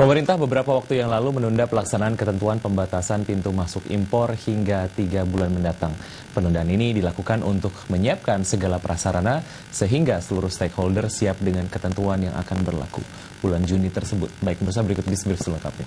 Pemerintah beberapa waktu yang lalu menunda pelaksanaan ketentuan pembatasan pintu masuk impor hingga 3 bulan mendatang. Penundaan ini dilakukan untuk menyiapkan segala prasarana sehingga seluruh stakeholder siap dengan ketentuan yang akan berlaku bulan Juni tersebut. Baik, pemirsa, berikut deskripsi selengkapnya.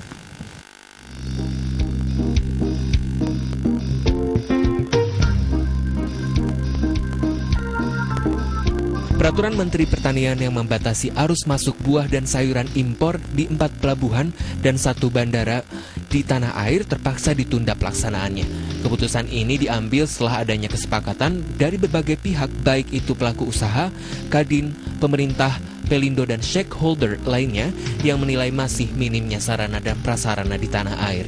Peraturan Menteri Pertanian yang membatasi arus masuk buah dan sayuran impor di 4 pelabuhan dan 1 bandara di tanah air terpaksa ditunda pelaksanaannya. Keputusan ini diambil setelah adanya kesepakatan dari berbagai pihak, baik itu pelaku usaha, Kadin, pemerintah, Pelindo, dan stakeholder lainnya yang menilai masih minimnya sarana dan prasarana di tanah air.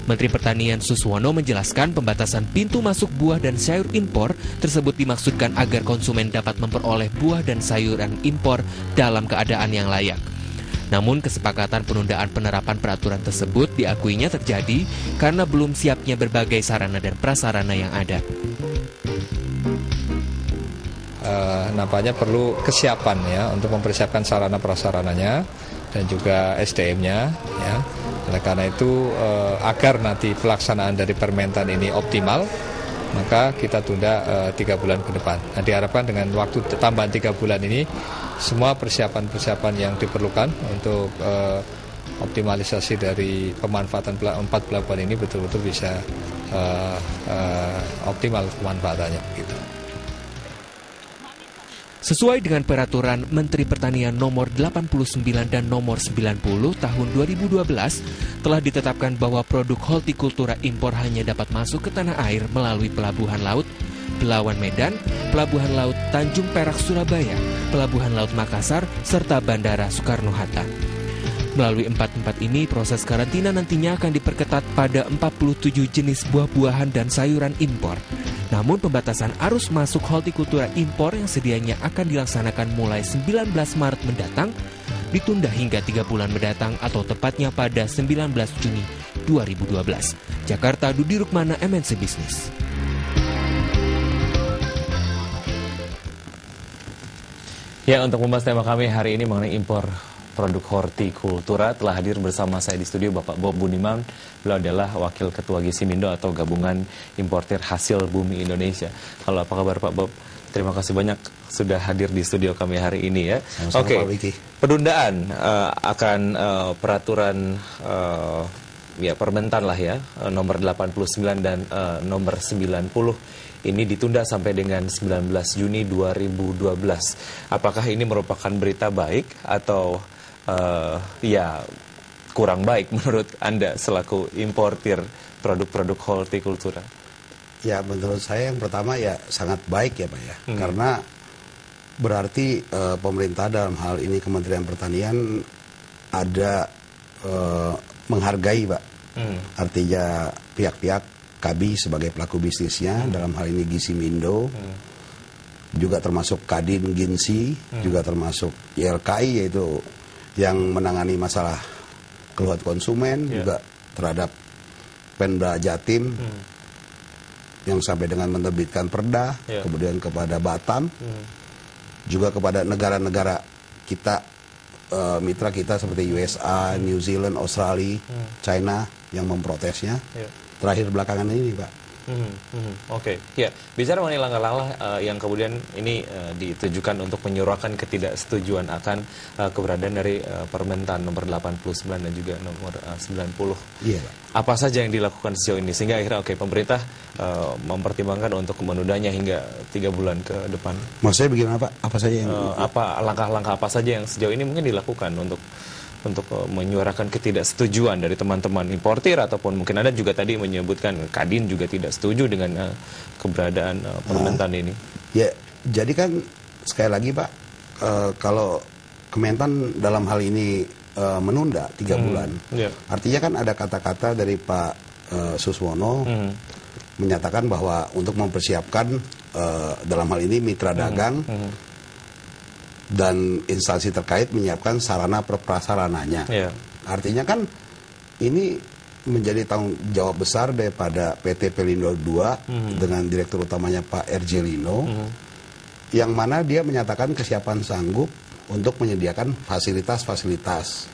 Menteri Pertanian Suswono menjelaskan pembatasan pintu masuk buah dan sayur impor tersebut dimaksudkan agar konsumen dapat memperoleh buah dan sayuran impor dalam keadaan yang layak. Namun kesepakatan penundaan penerapan peraturan tersebut diakuinya terjadi karena belum siapnya berbagai sarana dan prasarana yang ada. Nampaknya perlu kesiapan ya untuk mempersiapkan sarana prasarananya dan juga SDM-nya ya. Oleh karena itu agar nanti pelaksanaan dari Permentan ini optimal, maka kita tunda 3 bulan ke depan. Nah, diharapkan dengan waktu tambahan 3 bulan ini semua persiapan-persiapan yang diperlukan untuk optimalisasi dari pemanfaatan 4 pelabuhan ini betul-betul bisa optimal pemanfaatannya gitu. Sesuai dengan peraturan Menteri Pertanian nomor 89 dan nomor 90 tahun 2012, telah ditetapkan bahwa produk hortikultura impor hanya dapat masuk ke tanah air melalui Pelabuhan Laut Belawan Medan, Pelabuhan Laut Tanjung Perak Surabaya, Pelabuhan Laut Makassar, serta Bandara Soekarno-Hatta. Melalui 4 tempat ini, proses karantina nantinya akan diperketat pada 47 jenis buah-buahan dan sayuran impor. Namun pembatasan arus masuk hortikultura impor yang sedianya akan dilaksanakan mulai 19 Maret mendatang ditunda hingga 3 bulan mendatang atau tepatnya pada 19 Juni 2012. Jakarta, Dudi Rukmana, MNC Business. Ya, untuk membahas tema kami hari ini mengenai impor produk hortikultura, telah hadir bersama saya di studio Bapak Bob Budiman. Beliau adalah Wakil Ketua Gisimindo atau Gabungan Importir Hasil Bumi Indonesia. Halo, apa kabar Pak Bob? Terima kasih banyak sudah hadir di studio kami hari ini ya. Oke, penundaan akan peraturan ya Permentan lah ya, nomor 89 dan nomor 90 ini ditunda sampai dengan 19 Juni 2012. Apakah ini merupakan berita baik atau ya kurang baik menurut Anda selaku importir produk-produk hortikultura? Ya, menurut saya yang pertama ya sangat baik ya Pak ya. Karena berarti pemerintah dalam hal ini Kementerian Pertanian ada menghargai Pak. Artinya pihak-pihak KABI sebagai pelaku bisnisnya, dalam hal ini Gisimindo, juga termasuk Kadin, Ginsi, juga termasuk YLKI yaitu yang menangani masalah keluhan konsumen, juga terhadap Pemda Jatim yang sampai dengan menerbitkan perda, kemudian kepada Batam, juga kepada negara-negara kita, mitra kita seperti USA, New Zealand, Australia, China yang memprotesnya. Terakhir belakangan ini Pak. Oke, ya, bicara mengenai langkah-langkah yang kemudian ini ditujukan untuk menyuarakan ketidaksetujuan akan keberadaan dari Permentan nomor 89 dan juga nomor 90. Iya, Pak. Apa saja yang dilakukan sejauh ini sehingga akhirnya pemerintah mempertimbangkan untuk menundanya hingga 3 bulan ke depan. Maksudnya bagaimana Pak? Apa saja yang apa langkah-langkah apa saja yang sejauh ini mungkin dilakukan untuk menyuarakan ketidaksetujuan dari teman-teman importir, ataupun mungkin Anda juga tadi menyebutkan Kadin juga tidak setuju dengan keberadaan Permentan ini. Ya, jadi kan sekali lagi Pak, kalau Kementan dalam hal ini menunda 3 bulan, artinya kan ada kata-kata dari Pak Suswono menyatakan bahwa untuk mempersiapkan dalam hal ini mitra dagang dan instansi terkait menyiapkan sarana prasarananya. Artinya kan ini menjadi tanggung jawab besar daripada PT Pelindo II dengan direktur utamanya Pak RJ Lino, yang mana dia menyatakan kesiapan sanggup untuk menyediakan fasilitas-fasilitas.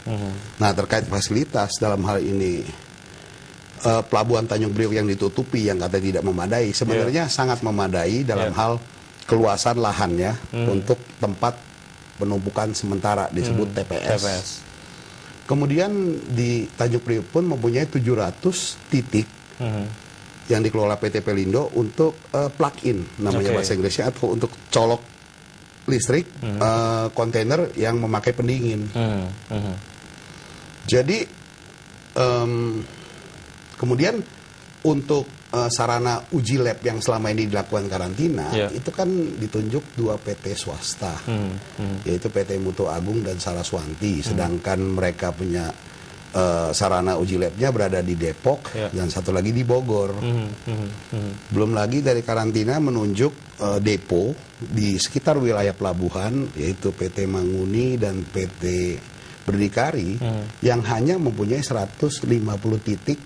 Nah, terkait fasilitas dalam hal ini pelabuhan Tanjung Priok yang ditutupi yang katanya tidak memadai, sebenarnya sangat memadai dalam hal keluasan lahannya untuk tempat penumpukan sementara disebut TPS. Kemudian di Tanjung Priok pun mempunyai 700 titik yang dikelola PT Pelindo untuk plug-in namanya bahasa Inggrisnya, atau untuk colok listrik kontainer yang memakai pendingin. Jadi kemudian untuk sarana uji lab yang selama ini dilakukan karantina, itu kan ditunjuk 2 PT swasta, yaitu PT Mutu Agung dan Saraswanti, sedangkan mereka punya sarana uji labnya berada di Depok dan satu lagi di Bogor. Belum lagi dari karantina menunjuk depo di sekitar wilayah pelabuhan, yaitu PT Manguni dan PT Berdikari, yang hanya mempunyai 150 titik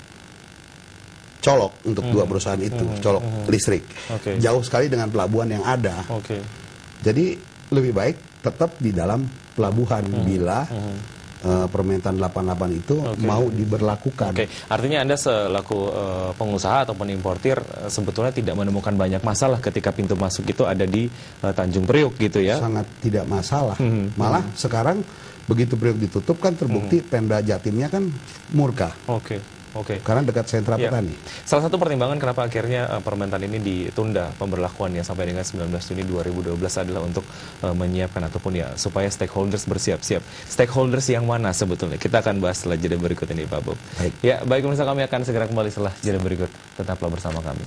colok untuk 2 perusahaan itu, colok listrik. Jauh sekali dengan pelabuhan yang ada. Jadi lebih baik tetap di dalam pelabuhan bila permentan 88 itu mau diberlakukan. Artinya Anda selaku pengusaha ataupun importir sebetulnya tidak menemukan banyak masalah ketika pintu masuk itu ada di Tanjung Priok gitu ya? Sangat tidak masalah. Malah sekarang begitu Priok ditutup kan terbukti Pemda Jatimnya kan murka. Karena dekat sentra petani. Salah satu pertimbangan kenapa akhirnya permentan ini ditunda pemberlakuannya sampai dengan 19 Juni 2012 adalah untuk menyiapkan ataupun ya supaya stakeholders bersiap-siap. Stakeholders yang mana sebetulnya? Kita akan bahas setelah jeda berikut ini, Pak Bob. Ya, baik pemirsa, kami akan segera kembali setelah jeda berikut. Tetaplah bersama kami.